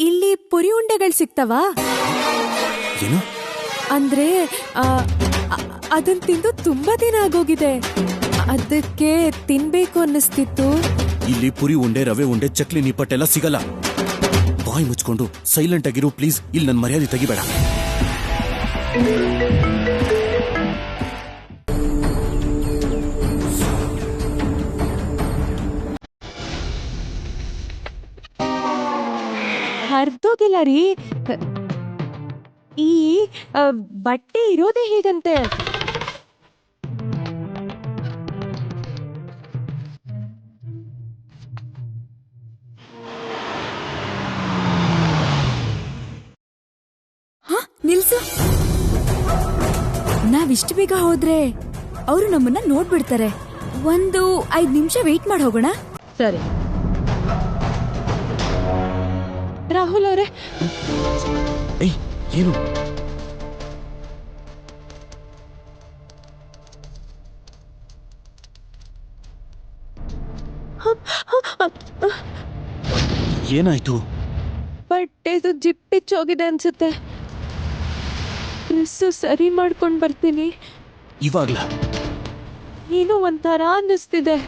ಇಲ್ಲಿ ಪುರಿ ಉಂಡೆಗಳು ಸಿಗ್ತಾವಾ? ಏನು ಅಂದ್ರೆ ಅದನ್ ತಿಂದು ತುಂಬಾ ದಿನ ಆಗೋಗಿದೆ, ಅದಕ್ಕೆ ತಿನ್ಬೇಕು ಅನ್ನಿಸ್ತಿತ್ತು. ಇಲ್ಲಿ ಪುರಿ ಉಂಡೆ, ರವೆ ಉಂಡೆ, ಚಕ್ಲಿ, ನಿಪ್ಪಟ್ಟೆಲ್ಲ ಸಿಗಲ್ಲ. ಬಾಯ್ ಮುಚ್ಕೊಂಡು ಸೈಲೆಂಟ್ ಆಗಿರು ಪ್ಲೀಸ್. ಇಲ್ಲಿ ನನ್ನ ಮರ್ಯಾದೆ ತೆಗಿಬೇಡ. ಹರ್ದೋಗಿಲ್ಲ ರೀ, ಈ ಬಟ್ಟೆ ಇರೋದೇ ಹೇಗಂತೆ. ನಿಲ್ಸು. ನಾವಿಷ್ಟು ಬೇಗ ಹೋದ್ರೆ ಅವರು ನಮ್ಮನ್ನ ನೋಡ್ಬಿಡ್ತಾರೆ. 5 ನಿಮಿಷ ವೇಟ್ ಮಾಡಿ ಹೋಗೋಣ. ಸರಿ ರಾಹುಲ್ ಅವರೇ. ಏಯ್, ಏನು? ಏನಾಯ್ತು? ಬಟ್ಟೆದು ಜಿಪ್ಪಿಚ್ಚೋಗಿದೆ ಅನ್ಸುತ್ತೆ. ಡ್ರೆಸ್ಸು ಸರಿ ಮಾಡ್ಕೊಂಡ್ ಬರ್ತೀನಿ. ಇವಾಗ್ಲಾ? ಏನೋ ಒಂಥರ ಅನ್ನಿಸ್ತಿದೆ.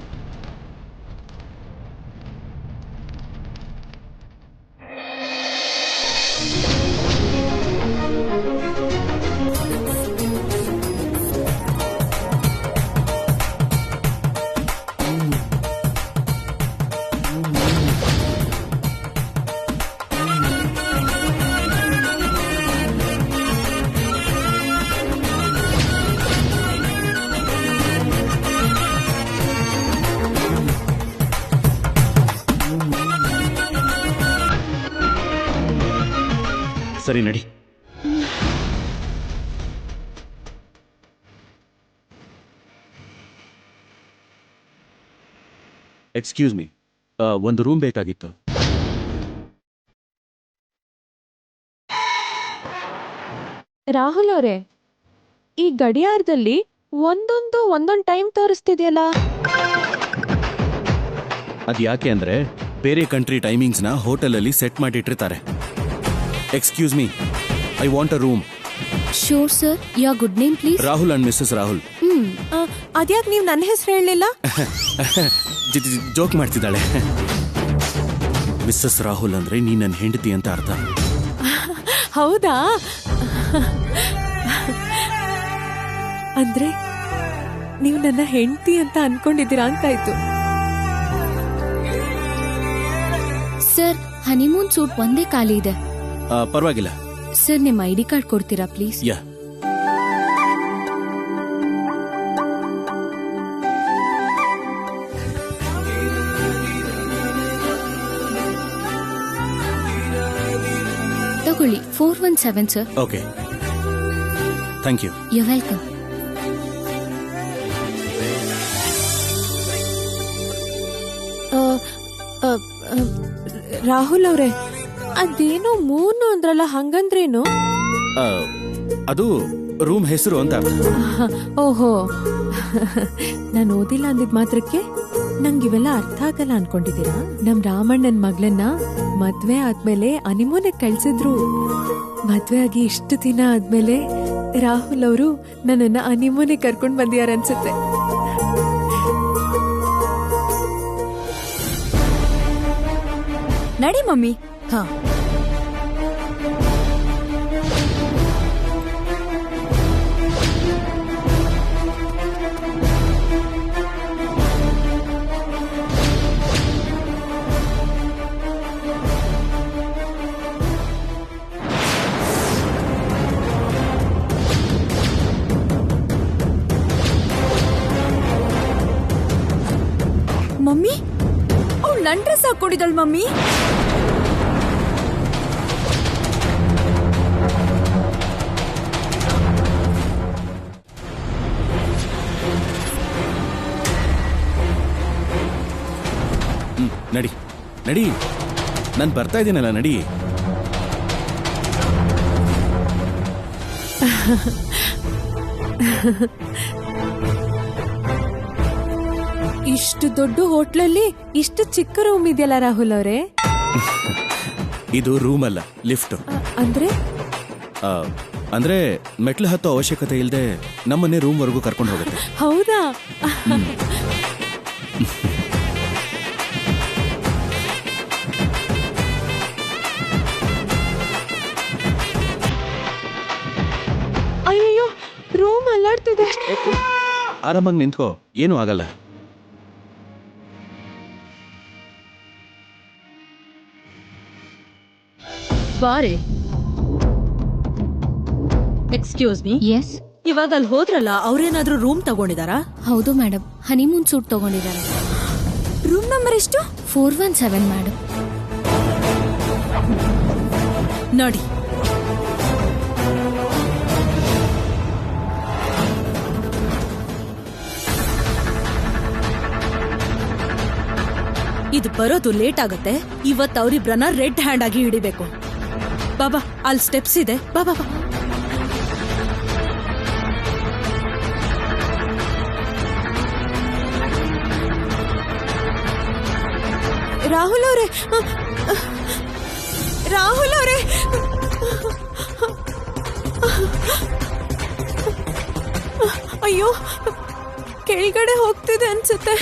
ಸರಿ ನಡಿ. ಎಕ್ಸ್ಕ್ಯೂಸ್ ಮೀ, ಒಂದು ರೂಮ್ ಬೇಕಾಗಿತ್ತು. ರಾಹುಲ್ ಅವರೇ, ಈ ಗಡಿಯಾರದಲ್ಲಿ ಒಂದೊಂದು ಟೈಮ್ ತೋರಿಸ್ತಿದೆಯಲ್ಲ. ಅದು ಯಾಕೆ ಅಂದ್ರೆ ಬೇರೆ ಕಂಟ್ರಿ ಟೈಮಿಂಗ್ಸ್ನ ಹೋಟೆಲಲ್ಲಿ ಸೆಟ್ ಮಾಡಿಟ್ಟಿರ್ತಾರೆ. Excuse me, I want a room. Sure sir, your good name please? Rahul and Mrs Rahul. ಅದ್ಯಾಕೆ ನೀವು ನನ್ನ ಹೆಸರು ಹೇಳಲಿಲ್ಲ? ಜೋಕ್ ಮಾಡ್ತಿದ್ದಾಳೆ. ಮಿಸ್ಸಸ್ ರಾಹುಲ್ ಅಂದ್ರೆ ನೀ ನನ್ನ ಹೆಂಡತಿ ಅಂತ ಅರ್ಥ. ಹೌದಾ? ಅಂದ್ರೆ ನೀವು ನನ್ನ ಹೆಂಡತಿ ಅಂತ ಅನ್ಕೊಂಡಿದ್ದೀರಾ ಅಂತಾಯ್ತು. ಸರ್, ಹನಿಮೂನ್ ಸೂಟ್ ಒಂದೇ ಖಾಲಿ ಇದೆ. ಪರವಾಗಿಲ್ಲ. ಸರ್, ನಿಮ್ಮ ಐಡಿ ಕಾರ್ಡ್ ಕೊಡ್ತೀರಾ ಪ್ಲೀಸ್? ಯಾ. ತಗೊಳ್ಳಿ, 417 sir. Okay, thank you. You welcome. Rahul ಅವ್ರೆ, ಅದೇನೋ ಮೂನು ಅಂದ್ರಲ್ಲ, ಹಂಗಂದ್ರೇನು? ಅದು ರೂಮ್ ಹೆಸರು ಅಂತ. ಓಹೋ, ನಾನು ಓದಿಲ್ಲ ಅಂದಿದ್ ಮಾತ್ರಕ್ಕೆ ನಂಗಿವೆಲ್ಲ ಅರ್ಥ ಆಗಲ್ಲ ಅನ್ಕೊಂಡಿದ್ದೀರಾ? ನಮ್ ರಾಮಣ್ಣನ್ ಮಗಳನ್ನ ಮದ್ವೆ ಆದ್ಮೇಲೆ ಹನಿಮೂನಿಗೆ ಕಳ್ಸಿದ್ರು. ಮದ್ವೆ ಆಗಿ ಇಷ್ಟು ದಿನ ಆದ್ಮೇಲೆ ರಾಹುಲ್ ಅವರು ನನ್ನನ್ನ ಹನಿಮೂನಿಗೆ ಕರ್ಕೊಂಡ್ ಬಂದಿಯಾರ ಅನ್ಸುತ್ತೆ. ನಡಿ ಮಮ್ಮಿ. ಹಾ, ಮಮ್ಮಿ ಅವಳು ನನ್ ಡ್ರೆಸ್ ಹಾಕೊಂಡಿದ್ದಾಳ ಮಮ್ಮಿ. ನಡಿ ನಡಿ, ನಾನು ಬರ್ತಾ ಇದ್ದೀನಲ್ಲ, ನಡಿ. ಇಷ್ಟು ದೊಡ್ಡ ಹೋಟ್ಲಲ್ಲಿ ಇಷ್ಟು ಚಿಕ್ಕ ರೂಮ್ ಇದೆಯಲ್ಲ ರಾಹುಲ್ ಅವರೇ? ಇದು ರೂಮ್ ಅಲ್ಲ, ಲಿಫ್ಟ್. ಅಂದ್ರೆ ಮೆಟ್ಲು ಹತ್ತೋ ಅವಶ್ಯಕತೆ ಇಲ್ಲದೆ ನಮ್ಮನ್ನೇ ರೂಮ್ ವರೆಗೂ ಕರ್ಕೊಂಡು ಹೋಗುತ್ತೆ. ಹೌದಾ? ಅಯ್ಯೋ, ರೂಮ್ ಅಲ್ಲಾಡ್ತಿದೆ. ಆರಾಮಾಗಿ ನಿಂತ್ಕೋ, ಏನೂ ಆಗಲ್ಲ. ಬಾರೆ. Excuse me. ಎಸ್. ಇವಾಗ ಅಲ್ಲಿ ಹೋದ್ರಲ್ಲ, ಅವ್ರೇನಾದ್ರೂ ರೂಮ್ ತಗೊಂಡಿದಾರಾ? ಹೌದು ಮೇಡಮ್, ಹನಿಮೂನ್ ಸೂಟ್ ತಗೊಂಡಿದ್ದಾರೆ. ರೂಮ್ ನಂಬರ್ ಎಷ್ಟು? 417 ಮೇಡಮ್. ನೋಡಿ, ಇದು ಬರೋದು ಲೇಟ್ ಆಗತ್ತೆ. ಇವತ್ತು ಅವರಿಬ್ರನ್ನ ರೆಡ್ ಹ್ಯಾಂಡ್ ಆಗಿ ಹಿಡಿಬೇಕು. ಬಾಬಾ, ಅಲ್ಲಿ ಸ್ಟೆಪ್ಸ್ ಇದೆ. ಬಾಬಾ ಬಾ. ರಾಹುಲ್ ಅವರೇ, ರಾಹುಲ್ ಅವರೇ, ಅಯ್ಯೋ, ಕೆಳಗಡೆ ಹೋಗ್ತಿದೆ ಅನ್ಸುತ್ತೆ.